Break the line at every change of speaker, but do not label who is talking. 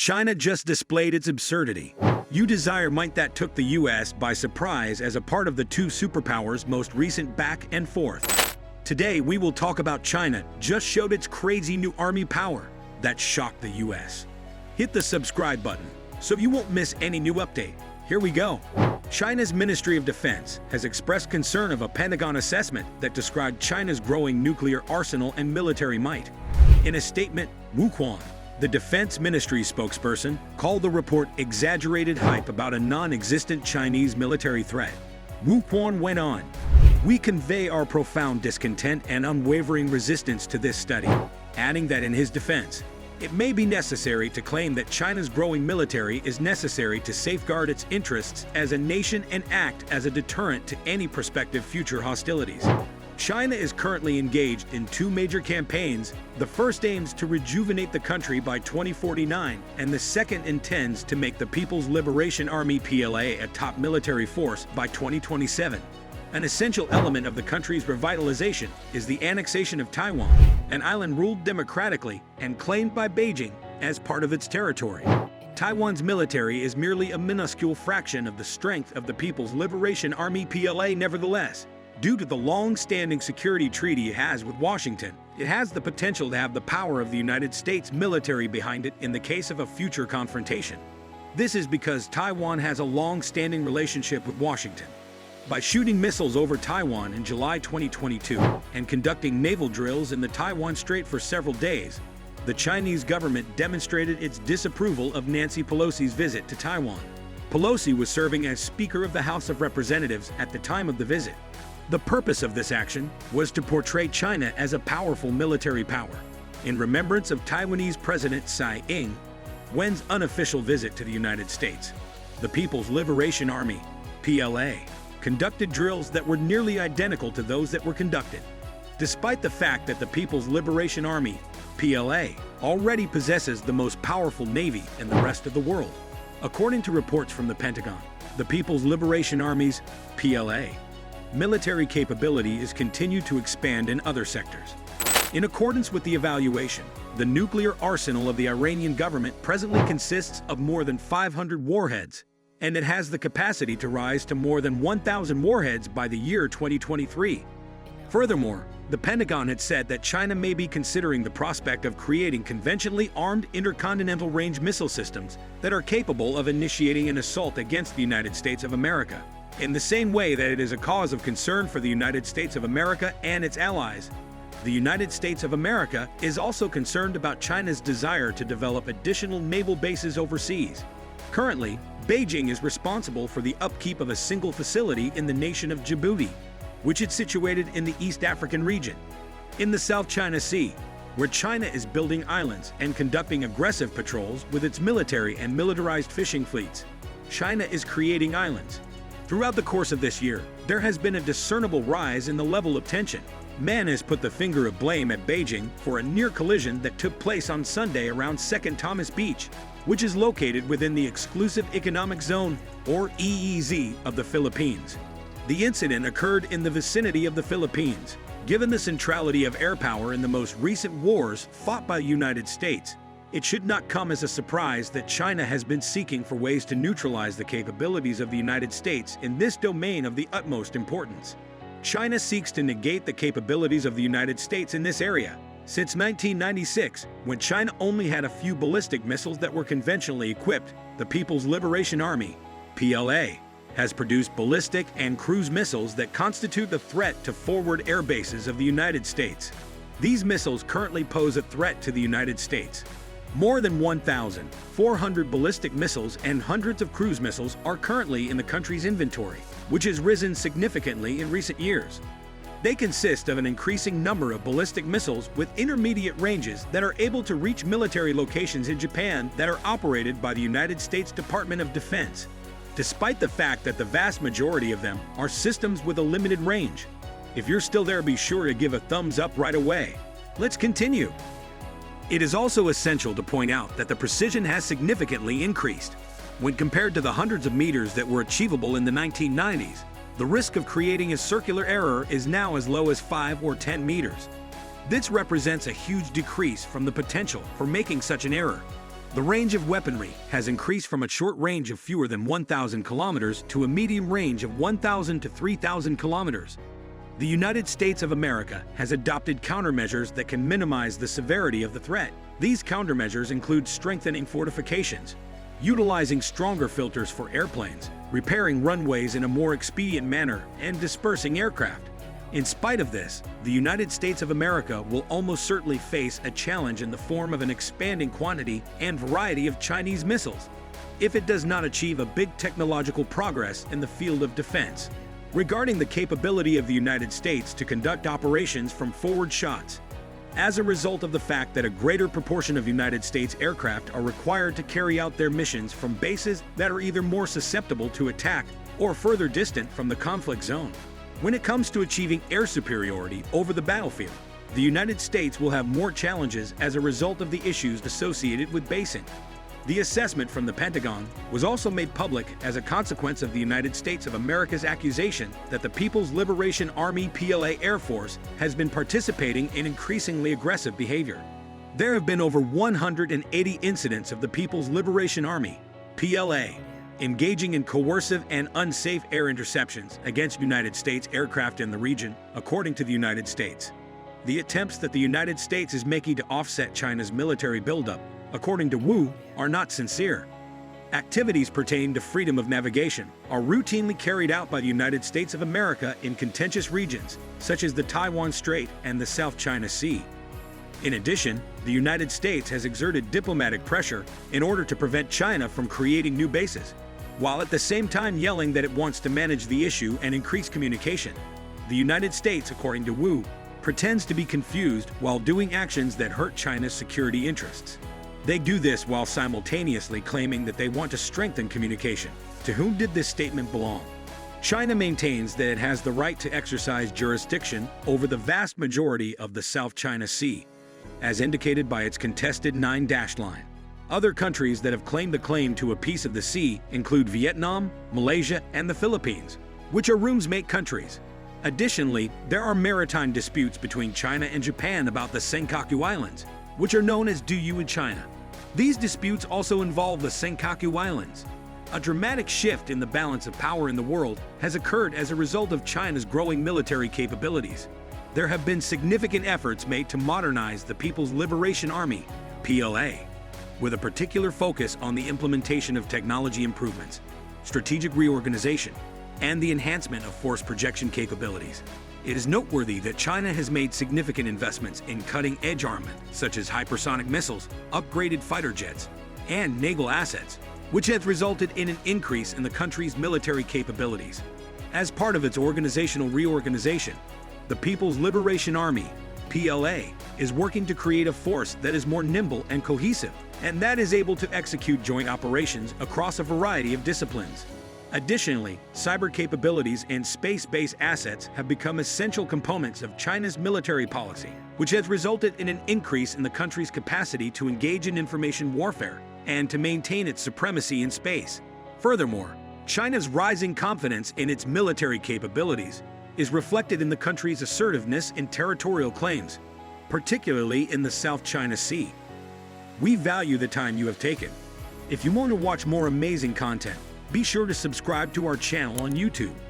China just displayed its absurdity. You desire might that took the US by surprise as a part of the two superpowers' most recent back and forth. Today we will talk about China just showed its crazy new army power that shocked the US. Hit the subscribe button so you won't miss any new update. Here we go. China's Ministry of Defense has expressed concern of a Pentagon assessment that described China's growing nuclear arsenal and military might. In a statement, Wu Quan, the Defense Ministry spokesperson, called the report exaggerated hype about a non-existent Chinese military threat. Wu Quan went on, "We convey our profound discontent and unwavering resistance to this study," adding that in his defense, it may be necessary to claim that China's growing military is necessary to safeguard its interests as a nation and act as a deterrent to any prospective future hostilities. China is currently engaged in two major campaigns. The first aims to rejuvenate the country by 2049, and the second intends to make the People's Liberation Army (PLA) a top military force by 2027. An essential element of the country's revitalization is the annexation of Taiwan, an island ruled democratically and claimed by Beijing as part of its territory. Taiwan's military is merely a minuscule fraction of the strength of the People's Liberation Army (PLA). Nevertheless, due to the long-standing security treaty it has with Washington, it has the potential to have the power of the United States military behind it in the case of a future confrontation. This is because Taiwan has a long-standing relationship with Washington. By shooting missiles over Taiwan in July 2022 and conducting naval drills in the Taiwan Strait for several days, the Chinese government demonstrated its disapproval of Nancy Pelosi's visit to Taiwan. Pelosi was serving as Speaker of the House of Representatives at the time of the visit. The purpose of this action was to portray China as a powerful military power, in remembrance of Taiwanese President Tsai Ing-wen's unofficial visit to the United States. The People's Liberation Army (PLA) conducted drills that were nearly identical to those that were conducted. Despite the fact that the People's Liberation Army (PLA) already possesses the most powerful navy in the rest of the world. According to reports from the Pentagon, the People's Liberation Army's (PLA) military capability is continued to expand in other sectors. In accordance with the evaluation, the nuclear arsenal of the Iranian government presently consists of more than 500 warheads, and it has the capacity to rise to more than 1,000 warheads by the year 2023. Furthermore, the Pentagon had said that China may be considering the prospect of creating conventionally armed intercontinental range missile systems that are capable of initiating an assault against the United States of America. In the same way that it is a cause of concern for the United States of America and its allies, the United States of America is also concerned about China's desire to develop additional naval bases overseas. Currently, Beijing is responsible for the upkeep of a single facility in the nation of Djibouti, which is situated in the East African region, in the South China Sea, where China is building islands and conducting aggressive patrols with its military and militarized fishing fleets. China is creating islands. Throughout the course of this year, there has been a discernible rise in the level of tension. Man has put the finger of blame at Beijing for a near collision that took place on Sunday around 2nd Thomas Beach, which is located within the Exclusive Economic Zone, or EEZ, of the Philippines. The incident occurred in the vicinity of the Philippines. Given the centrality of air power in the most recent wars fought by the United States, it should not come as a surprise that China has been seeking for ways to neutralize the capabilities of the United States in this domain of the utmost importance. China seeks to negate the capabilities of the United States in this area. Since 1996, when China only had a few ballistic missiles that were conventionally equipped, the People's Liberation Army (PLA) has produced ballistic and cruise missiles that constitute the threat to forward air bases of the United States. These missiles currently pose a threat to the United States. More than 1,400 ballistic missiles and hundreds of cruise missiles are currently in the country's inventory, which has risen significantly in recent years. They consist of an increasing number of ballistic missiles with intermediate ranges that are able to reach military locations in Japan that are operated by the United States Department of Defense, despite the fact that the vast majority of them are systems with a limited range. If you're still there, be sure to give a thumbs up right away. Let's continue. It is also essential to point out that the precision has significantly increased. When compared to the hundreds of meters that were achievable in the 1990s, the risk of creating a circular error is now as low as 5 or 10 meters. This represents a huge decrease from the potential for making such an error. The range of weaponry has increased from a short range of fewer than 1,000 kilometers to a medium range of 1,000 to 3,000 kilometers. The United States of America has adopted countermeasures that can minimize the severity of the threat. These countermeasures include strengthening fortifications, utilizing stronger filters for airplanes, repairing runways in a more expedient manner, and dispersing aircraft. In spite of this, the United States of America will almost certainly face a challenge in the form of an expanding quantity and variety of Chinese missiles, if it does not achieve a big technological progress in the field of defense. Regarding the capability of the United States to conduct operations from forward shots, as a result of the fact that a greater proportion of United States aircraft are required to carry out their missions from bases that are either more susceptible to attack or further distant from the conflict zone. When it comes to achieving air superiority over the battlefield, the United States will have more challenges as a result of the issues associated with basing. The assessment from the Pentagon was also made public as a consequence of the United States of America's accusation that the People's Liberation Army (PLA) Air Force has been participating in increasingly aggressive behavior. There have been over 180 incidents of the People's Liberation Army (PLA) engaging in coercive and unsafe air interceptions against United States aircraft in the region, according to the United States. The attempts that the United States is making to offset China's military buildup, according to Wu, are not sincere. Activities pertaining to freedom of navigation are routinely carried out by the United States of America in contentious regions, such as the Taiwan Strait and the South China Sea. In addition, the United States has exerted diplomatic pressure in order to prevent China from creating new bases, while at the same time yelling that it wants to manage the issue and increase communication. The United States, according to Wu, pretends to be confused while doing actions that hurt China's security interests. They do this while simultaneously claiming that they want to strengthen communication. To whom did this statement belong? China maintains that it has the right to exercise jurisdiction over the vast majority of the South China Sea, as indicated by its contested 9-dash line. Other countries that have claimed the claim to a piece of the sea include Vietnam, Malaysia, and the Philippines, which are rooms-mate countries. Additionally, there are maritime disputes between China and Japan about the Senkaku Islands, which are known as Diyu in China. These disputes also involve the Senkaku Islands. A dramatic shift in the balance of power in the world has occurred as a result of China's growing military capabilities. There have been significant efforts made to modernize the People's Liberation Army, PLA, with a particular focus on the implementation of technology improvements, strategic reorganization, and the enhancement of force projection capabilities. It is noteworthy that China has made significant investments in cutting-edge armament, such as hypersonic missiles, upgraded fighter jets, and naval assets, which has resulted in an increase in the country's military capabilities. As part of its organizational reorganization, the People's Liberation Army, PLA, is working to create a force that is more nimble and cohesive, and that is able to execute joint operations across a variety of disciplines. Additionally, cyber capabilities and space-based assets have become essential components of China's military policy, which has resulted in an increase in the country's capacity to engage in information warfare and to maintain its supremacy in space. Furthermore, China's rising confidence in its military capabilities is reflected in the country's assertiveness in territorial claims, particularly in the South China Sea. We value the time you have taken. If you want to watch more amazing content, be sure to subscribe to our channel on YouTube.